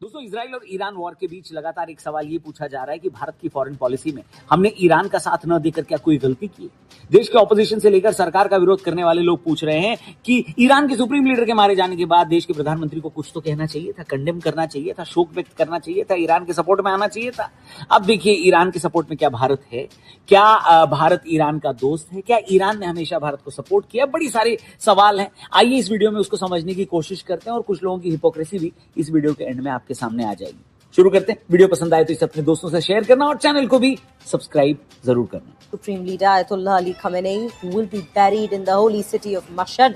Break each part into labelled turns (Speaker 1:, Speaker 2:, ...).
Speaker 1: दोस्तों, इजराइल और Iran war के बीच लगातार एक सवाल ये पूछा जा रहा है कि भारत की फॉरेन पॉलिसी में हमने ईरान का साथ न देकर क्या कोई गलती की? देश के ऑपोजिशन से लेकर सरकार का विरोध करने वाले लोग पूछ रहे हैं कि ईरान के सुप्रीम लीडर के मारे जाने के बाद देश के प्रधानमंत्री को कुछ तो कहना चाहिए था, कंडेम करना चाहिए था, शोक व्यक्त करना चाहिए था, ईरान के सपोर्ट में आना चाहिए था। अब देखिए, ईरान के सपोर्ट में क्या भारत है? क्या भारत ईरान का दोस्त है? क्या ईरान ने हमेशा भारत को सपोर्ट किया? बड़ी सारे सवाल हैं। आइए इस वीडियो में उसको समझने की कोशिश करते हैं और कुछ लोगों की हिपोक्रेसी भी इस वीडियो के एंड में आपके सामने आ जाएगी। शुरू करते हैं। वीडियो पसंद आए तो इसे अपने दोस्तों से शेयर करना और चैनल को भी सब्सक्राइब जरूर करना।
Speaker 2: Supreme Leader Ayatollah Ali Khamenei will be buried in the holy city of Mashhad,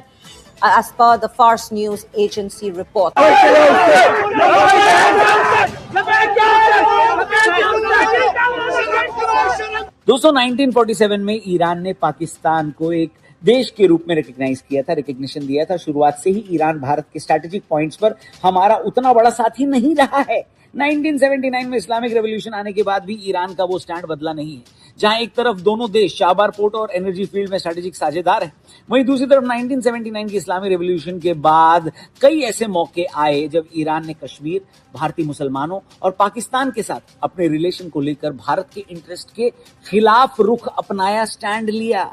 Speaker 2: as per the Fars News Agency report.
Speaker 1: दोस्तों, 1947 में ईरान ने पाकिस्तान को एक देश के रूप में रिकॉग्नाइज किया था, रिकॉग्निशन दिया था। शुरुआत से ही ईरान भारत के स्ट्रैटेजिक पॉइंट्स पर हमारा उतना बड़ा साथी नहीं रहा है। 1979 में इस्लामिक रेवोल्यूशन आने के बाद भी ईरान का वो स्टैंड बदला नहीं है। जहां एक तरफ दोनों देश शाहबार पोर्ट और एनर्जी फील्ड में स्ट्रैटेजिक साझेदार हैं, वहीं दूसरी तरफ 1979 की इस्लामिक रेवोल्यूशन के बाद कई ऐसे मौके आए जब ईरान ने कश्मीर, भारतीय मुसलमानों और पाकिस्तान के साथ अपने रिलेशन को लेकर भारत के इंटरेस्ट के खिलाफ रुख अपनाया, स्टैंड लिया।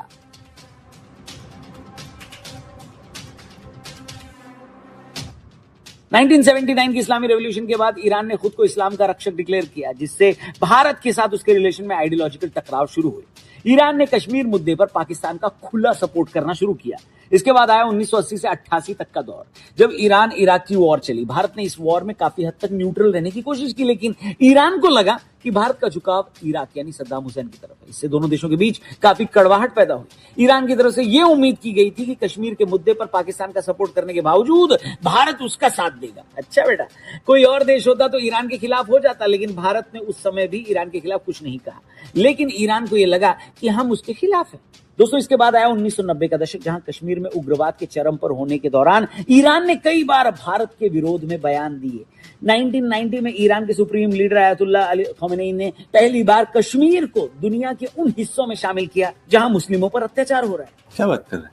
Speaker 1: नाइनटीन 1979 की इस्लामी रेवोल्यूशन के बाद ईरान ने खुद को इस्लाम का रक्षक डिक्लेयर किया, जिससे भारत के साथ उसके रिलेशन में आइडियोलॉजिकल टकराव शुरू हुए। ईरान ने कश्मीर मुद्दे पर पाकिस्तान का खुला सपोर्ट करना शुरू किया। इसके बाद आया 1980 से 88 तक का दौर, जब ईरान इराक की वॉर चली। भारत ने इस वॉर में काफी हद तक न्यूट्रल रहने की कोशिश की, लेकिन ईरान को लगा कि भारत का झुकाव इराक यानी सद्दाम हुसैन की तरफ है। इससे दोनों देशों के बीच काफी कड़वाहट पैदा हुई। ईरान की तरफ से यह उम्मीद की गई थी कि कश्मीर के मुद्दे पर पाकिस्तान का सपोर्ट करने के बावजूद भारत उसका साथ देगा। अच्छा बेटा, कोई और देश होता तो ईरान के खिलाफ हो जाता, लेकिन भारत ने उस समय भी ईरान के खिलाफ कुछ नहीं कहा। लेकिन ईरान को यह लगा कि हम उसके खिलाफ हैं। दोस्तों, इसके बाद आया 1990 का दशक, जहां कश्मीर में उग्रवाद के चरम पर होने के दौरान ईरान ने कई बार भारत के विरोध में बयान दिए। 1990 में ईरान के supreme leader Ayatollah Ali Khamenei ने पहली बार कश्मीर को दुनिया के उन हिस्सों में शामिल किया जहां मुस्लिमों पर अत्याचार हो रहा है।
Speaker 3: क्या बात कर रहे हैं?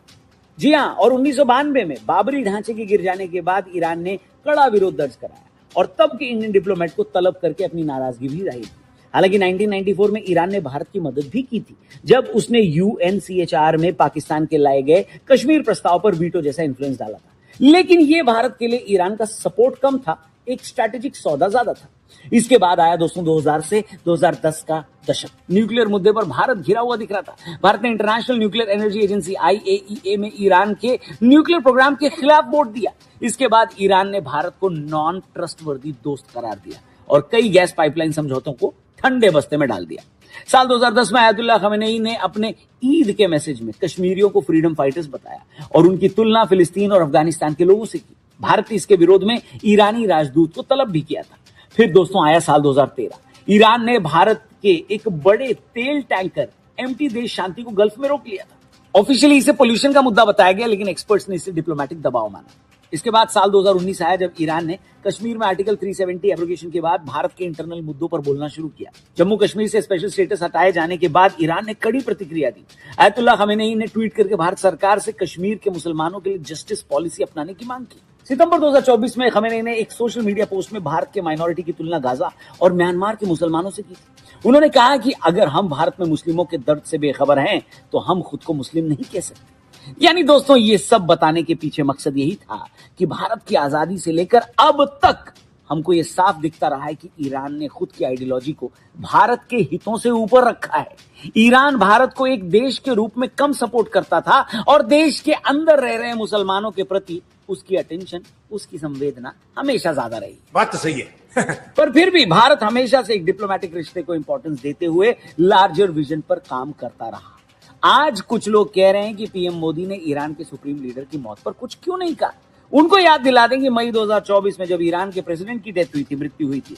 Speaker 1: जी हां, और 1992 में बाबरी ढांचे के गिर जाने के बाद ईरान ने कड़ा विरोध दर्ज कराया और तब के इंडियन डिप्लोमेट को तलब करके अपनी नाराजगी भी जाहिर की। हालांकि 1994 में ईरान ने भारत की मदद भी की थी, जब उसने यूएनसीएचआर में पाकिस्तान के लाए गए कश्मीर प्रस्ताव पर वीटो जैसा इन्फ्लुएंस डाला था। लेकिन यह भारत के लिए ईरान का सपोर्ट कम था, एक स्ट्रैटेजिक सौदा ज्यादा था। इसके बाद आया दोस्तों 2000 से 2010 का दशक। न्यूक्लियर मुद्दे पर भारत घिरा हुआ दिख रहा था। भारत ने international nuclear energy agency IAEA में ईरान के न्यूक्लियर प्रोग्राम के खिलाफ वोट दिया। इसके बाद ईरान ने भारत को नॉन ट्रस्टवर्दी दोस्त करार दिया और कई गैस पाइपलाइन समझौतों को ठंडे बस्ते में डाल दिया। साल 2010 में आयतुल्लाह खमेनी ने अपने ईद के मैसेज में कश्मीरियों को फ्रीडम फाइटर्स बताया और उनकी तुलना फिलिस्तीन और अफगानिस्तान के लोगों से की। भारत ने इसके विरोध में ईरानी राजदूत को तलब भी किया था। फिर दोस्तों आया साल 2013। ईरान ने भारत के एक बड़े तेल टैंकर एम्प्टी देश शांति को गल्फ में रोक लिया था। ऑफिशियली इसे पोल्यूशन का मुद्दा बताया गया, लेकिन एक्सपर्ट्स ने इसे डिप्लोमेटिक दबाव माना। इसके बाद साल 2019 आया, जब ईरान ने कश्मीर में आर्टिकल 370 एब्रोगेशन के बाद भारत के इंटरनल मुद्दों पर बोलना शुरू किया। जम्मू कश्मीर से स्पेशल स्टेटस हटाए जाने के बाद ईरान ने कड़ी प्रतिक्रिया दी। आयतुल्लाह खमेनी ने ट्वीट करके भारत सरकार से कश्मीर के मुसलमानों के लिए जस्टिस पॉलिसी अपनाने की मांग की। सितंबर 2024 में खमेनी ने एक सोशल मीडिया पोस्ट में भारत के माइनॉरिटी की तुलना गाजा और म्यांमार के मुसलमानों से की थी। उन्होंने कहा कि अगर हम भारत में मुस्लिमों के दर्द से बेखबर हैं, तो हम खुद को मुस्लिम नहीं कह सकते। यानी दोस्तों, ये सब बताने के पीछे मकसद यही था कि भारत की आजादी से लेकर अब तक हमको ये साफ दिखता रहा है कि ईरान ने खुद की आइडियोलॉजी को भारत के हितों से ऊपर रखा है। ईरान भारत को एक देश के रूप में कम सपोर्ट करता था और देश के अंदर रह रहे मुसलमानों के प्रति उसकी अटेंशन, उसकी संवेदना हमेशा ज्यादा रही।
Speaker 3: बात तो सही है।
Speaker 1: पर फिर भी भारत हमेशा से एक डिप्लोमेटिक रिश्ते को इंपॉर्टेंस देते हुए लार्जर विजन पर काम करता रहा। आज कुछ लोग कह रहे हैं कि पीएम मोदी ने ईरान के सुप्रीम लीडर की मौत पर कुछ क्यों नहीं कहा। उनको याद दिला दें कि मई 2024 में जब ईरान के प्रेसिडेंट की डेथ हुई थी, मृत्यु हुई थी,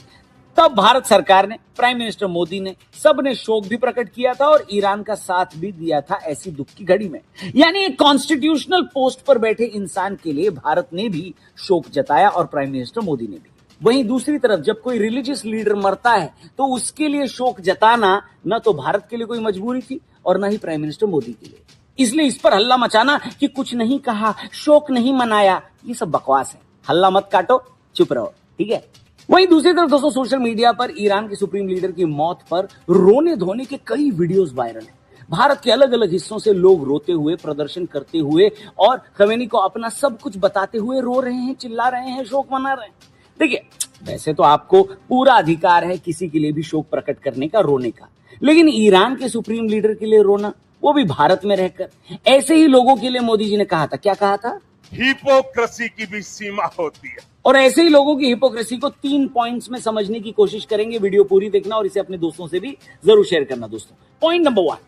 Speaker 1: तब भारत सरकार ने, प्राइम मिनिस्टर मोदी ने, सबने शोक भी प्रकट किया था और ईरान का साथ भी दिया था ऐसी दुख की घड़ी में। यानी एक कॉन्स्टिट्यूशनल पोस्ट पर बैठे इंसान के लिए भारत ने भी शोक जताया और प्राइम मिनिस्टर मोदी ने भी। वहीं दूसरी तरफ जब कोई रिलीजियस लीडर मरता है तो उसके लिए शोक जताना न तो भारत के लिए कोई मजबूरी थी और न ही प्राइम मिनिस्टर मोदी के लिए। इसलिए इस पर हल्ला मचाना कि कुछ नहीं कहा, शोक नहीं मनाया, ये सब बकवास है। हल्ला मत काटो, चुप रहो, ठीक है। वहीं दूसरी तरफ दोस्तों सोशल मीडिया पर ईरान के सुप्रीम लीडर की मौत पर रोने धोने के कई वीडियोस वायरल हैं। भारत के अलग अलग हिस्सों से लोग रोते हुए, प्रदर्शन करते हुए और खमेनी को अपना सब कुछ बताते हुए रो रहे हैं, चिल्ला रहे हैं, शोक मना रहे हैं। देखिए, वैसे तो आपको पूरा अधिकार है किसी के लिए भी शोक प्रकट करने का, रोने का, लेकिन ईरान के सुप्रीम लीडर के लिए रोना, वो भी भारत में रहकर, ऐसे ही लोगों के लिए मोदी जी ने कहा था, क्या कहा था?
Speaker 3: हिपोक्रेसी की भी सीमा होती है।
Speaker 1: और ऐसे ही लोगों की हिपोक्रेसी को 3 पॉइंट्स में समझने की कोशिश करेंगे। वीडियो पूरी देखना और इसे अपने दोस्तों से भी जरूर शेयर करना दोस्तों। पॉइंट नंबर 1,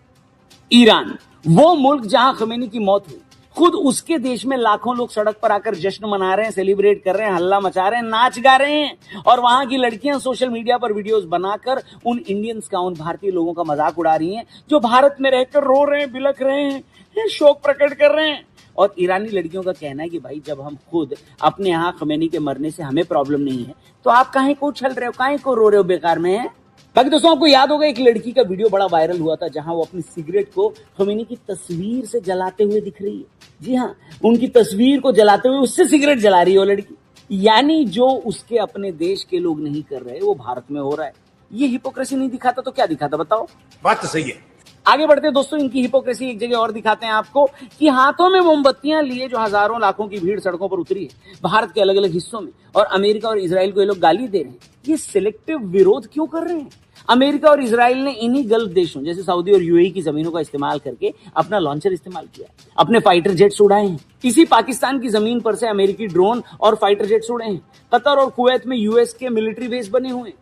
Speaker 1: ईरान, वो मुल्क जहां खमेनी की मौत हुई, खुद उसके देश में लाखों लोग सड़क पर आकर जश्न मना रहे हैं, सेलिब्रेट कर रहे हैं, हल्ला मचा रहे हैं, नाच गा रहे हैं, और वहां की लड़कियां सोशल मीडिया पर वीडियोस बनाकर उन इंडियंस का, उन भारतीय लोगों का मजाक उड़ा रही हैं जो भारत में रहकर रो रहे हैं, बिलख रहे हैं, शोक प्रकट कर रहे हैं। और ईरानी लड़कियों का कहना है कि भाई, जब हम खुद अपने यहाँ खमेनी के मरने से हमें प्रॉब्लम नहीं है, तो आप काहे को उछल रहे हो, काहे को रो रहे हो बेकार में है? बाकी दोस्तों, आपको याद होगा एक लड़की का वीडियो बड़ा वायरल हुआ था जहां वो अपनी सिगरेट को खमेनी की तस्वीर से जलाते हुए दिख रही है। जी हाँ, उनकी तस्वीर को जलाते हुए उससे सिगरेट जला रही है वो लड़की। यानी जो उसके अपने देश के लोग नहीं कर रहे, वो भारत में हो रहा है। ये हिपोक्रेसी नहीं दिखाता तो क्या दिखाता, बताओ?
Speaker 3: बात तो सही है।
Speaker 1: आगे बढ़ते दोस्तों, इनकी हिपोक्रेसी एक जगह और दिखाते हैं आपको कि हाथों में मोमबत्तियां लिए जो हजारों लाखों की भीड़ सड़कों पर उतरी है भारत के अलग अलग हिस्सों में, और अमेरिका और इजराइल को ये लोग गाली दे रहे हैं। ये सिलेक्टिव विरोध क्यों कर रहे हैं? अमेरिका और इजराइल ने इन्हीं गल्फ देशों जैसे सऊदी और यूएई की जमीनों का इस्तेमाल करके अपना लॉन्चर इस्तेमाल किया, अपने फाइटर जेट्स उड़ाए हैं। इसी पाकिस्तान की जमीन पर से अमेरिकी ड्रोन और फाइटर जेट्स उड़े हैं। कतर और कुवैत में यूएस के मिलिट्री बेस बने हुए हैं।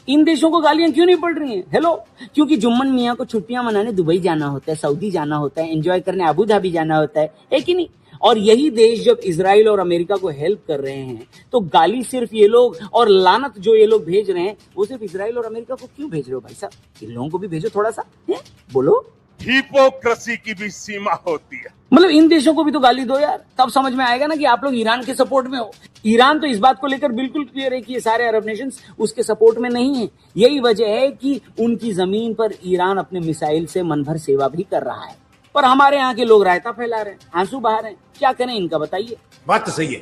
Speaker 1: इन देशों को गालियां क्यों नहीं पड़ रही हैं? हेलो, क्योंकि जुम्मन मियां को छुट्टियां मनाने दुबई जाना होता है, सऊदी जाना होता है, एंजॉय करने अबू धाबी जाना होता है कि नहीं? और यही देश जब इजराइल और अमेरिका को हेल्प कर रहे हैं, तो गाली सिर्फ ये लोग और लानत जो ये लोग भेज रहे हैं, वो सिर्फ इजराइल और अमेरिका को क्यों भेज रहे हो भाई साहब? इन लोगों को भी भेजो थोड़ा सा, बोलो।
Speaker 3: हिपोक्रेसी की भी सीमा होती है।
Speaker 1: मतलब इन देशों को भी तो गाली दो यार, तब समझ में आएगा ना कि आप लोग ईरान के सपोर्ट में हो। ईरान तो इस बात को लेकर बिल्कुल क्लियर है कि ये सारे अरब नेशंस उसके सपोर्ट में नहीं है। यही वजह है कि उनकी जमीन पर ईरान अपने मिसाइल से मन भर सेवा भी कर रहा है, पर हमारे यहाँ के लोग रायता फैला रहे हैं, आंसू बहा रहे हैं। क्या करें इनका, बताइए?
Speaker 3: बात तो सही है।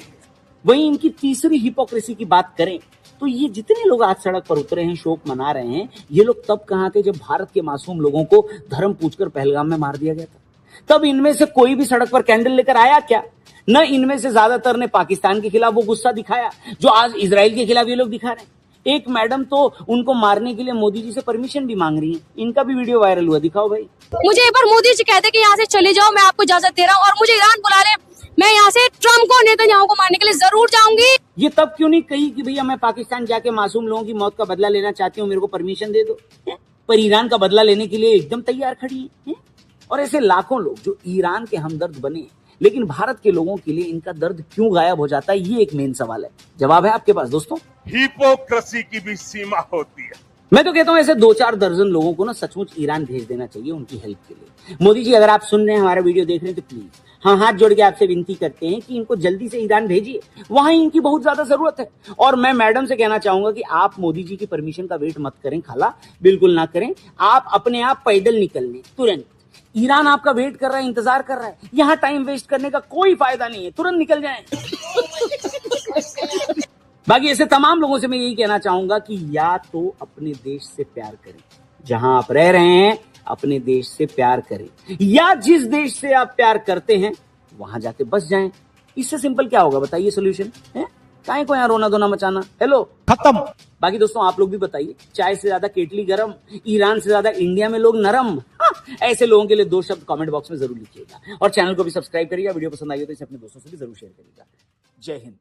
Speaker 1: वहीं इनकी तीसरी हिपोक्रेसी की बात करें तो ये जितने लोग आज सड़क पर उतरे हैं, शोक मना रहे हैं, ये लोग तब कहां थे जब भारत के मासूम लोगों को धर्म पूछकर पहलगाम में मार दिया गया था? तब इनमें से कोई भी सड़क पर कैंडल लेकर आया क्या? न इनमें से ज्यादातर ने पाकिस्तान के खिलाफ वो गुस्सा दिखाया जो आज इजराइल के खिलाफ ये लोग दिखा रहे हैं। एक मैडम तो उनको मारने के लिए मोदी जी से परमिशन भी मांग रही है। इनका भी वीडियो वायरल हुआ, दिखाओ भाई।
Speaker 4: मुझे एक बार मोदी जी कहते कि यहाँ से चले जाओ, मैं आपको इजाजत दे रहा हूँ, और मुझे ईरान बुला ले, मैं यहाँ से ट्रम्प को, नेतन्याहू को मारने के लिए जरूर जाऊंगी।
Speaker 1: ये तब क्यों नहीं कही कि भैया मैं पाकिस्तान जाके मासूम लोगों की मौत का बदला लेना चाहती हूँ, मेरे को परमिशन दे दो? पर ईरान का बदला लेने के लिए एकदम तैयार खड़ी है। और ऐसे लाखों लोग जो ईरान के हमदर्द बने, लेकिन भारत के लोगों के लिए इनका दर्द क्यों गायब हो जाता है, ये एक मेन सवाल है। जवाब है आपके पास दोस्तों।
Speaker 3: हिपोक्रेसी की भी सीमा होती है।
Speaker 1: मैं तो कहता हूं ऐसे 2-4 दर्जन लोगों को ना सचमुच ईरान भेज देना चाहिए उनकी हेल्प के लिए। मोदी जी, अगर आप सुन रहे हैं, हमारा वीडियो देख रहे हैं, तो प्लीज हम हाथ जोड़ के आपसे विनती करते हैं कि इनको जल्दी से ईरान भेजिए, वहां इनकी बहुत ज्यादा जरूरत है। और मैं मैडम से कहना चाहूंगा कि आप मोदी जी की परमिशन का वेट मत करें खाला, बिल्कुल ना करें। आप अपने आप पैदल निकलने तुरंत, ईरान आपका वेट कर रहा है, इंतजार कर रहा है। यहां टाइम वेस्ट करने का कोई फायदा नहीं है, तुरंत निकल जाएं। बाकी ऐसे तमाम लोगों से मैं यही कहना चाहूंगा कि या तो अपने देश से प्यार करें, जहां आप रह रहे हैं अपने देश से प्यार करें, या जिस देश से आप प्यार करते हैं वहां जाके बस जाएं। इससे सिंपल क्या होगा, बताइए सोल्यूशन है? काहे को यहाँ रोना धोना मचाना, हेलो, खत्म। बाकी दोस्तों, आप लोग भी बताइए, चाय से ज्यादा केटली गरम, ईरान से ज्यादा इंडिया में लोग नरम? ऐसे लोगों के लिए 2 शब्द कमेंट बॉक्स में जरूर लिखिएगा, और चैनल को भी सब्सक्राइब करिएगा। वीडियो पसंद आई हो तो इसे अपने दोस्तों से भी जरूर शेयर करिएगा। जय हिंद।